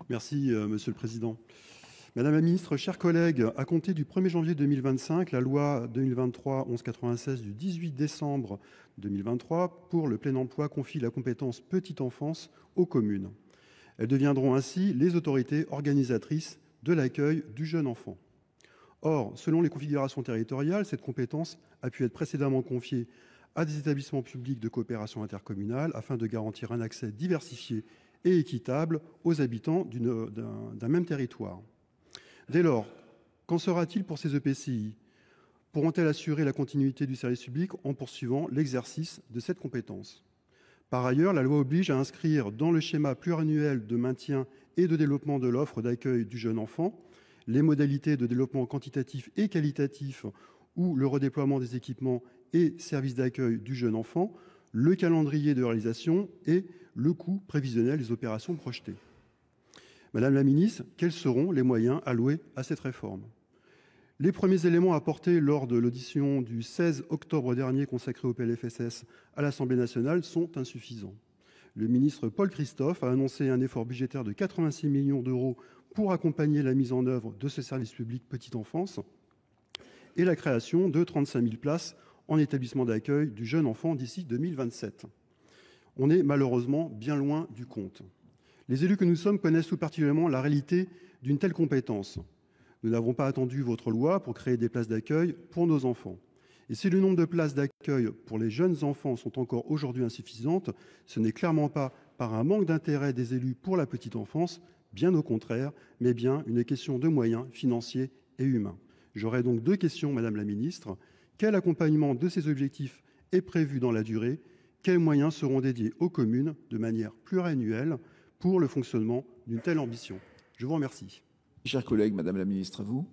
Merci, Monsieur le Président. Madame la Ministre, chers collègues, à compter du 1er janvier 2025, la loi 2023-1196 du 18 décembre 2023 pour le plein emploi confie la compétence petite enfance aux communes. Elles deviendront ainsi les autorités organisatrices de l'accueil du jeune enfant. Or, selon les configurations territoriales, cette compétence a pu être précédemment confiée à des établissements publics de coopération intercommunale afin de garantir un accès diversifié et équitable aux habitants d'un même territoire. Dès lors, qu'en sera-t-il pour ces EPCI? Pourront-elles assurer la continuité du service public en poursuivant l'exercice de cette compétence? Par ailleurs, la loi oblige à inscrire dans le schéma pluriannuel de maintien et de développement de l'offre d'accueil du jeune enfant les modalités de développement quantitatif et qualitatif ou le redéploiement des équipements et services d'accueil du jeune enfant, le calendrier de réalisation et le coût prévisionnel des opérations projetées. Madame la Ministre, quels seront les moyens alloués à cette réforme? Les premiers éléments apportés lors de l'audition du 16 octobre dernier consacrée au PLFSS à l'Assemblée nationale sont insuffisants. Le ministre Paul Christophe a annoncé un effort budgétaire de 86 millions d'euros pour accompagner la mise en œuvre de ce service public petite enfance et la création de 35 000 places en établissement d'accueil du jeune enfant d'ici 2027. On est malheureusement bien loin du compte. Les élus que nous sommes connaissent tout particulièrement la réalité d'une telle compétence. Nous n'avons pas attendu votre loi pour créer des places d'accueil pour nos enfants. Et si le nombre de places d'accueil pour les jeunes enfants sont encore aujourd'hui insuffisantes, ce n'est clairement pas par un manque d'intérêt des élus pour la petite enfance, bien au contraire, mais bien une question de moyens financiers et humains. J'aurais donc deux questions, Madame la Ministre. Quel accompagnement de ces objectifs est prévu dans la durée? Quels moyens seront dédiés aux communes de manière pluriannuelle pour le fonctionnement d'une telle ambition? Je vous remercie. Chers collègues, Madame la Ministre, à vous.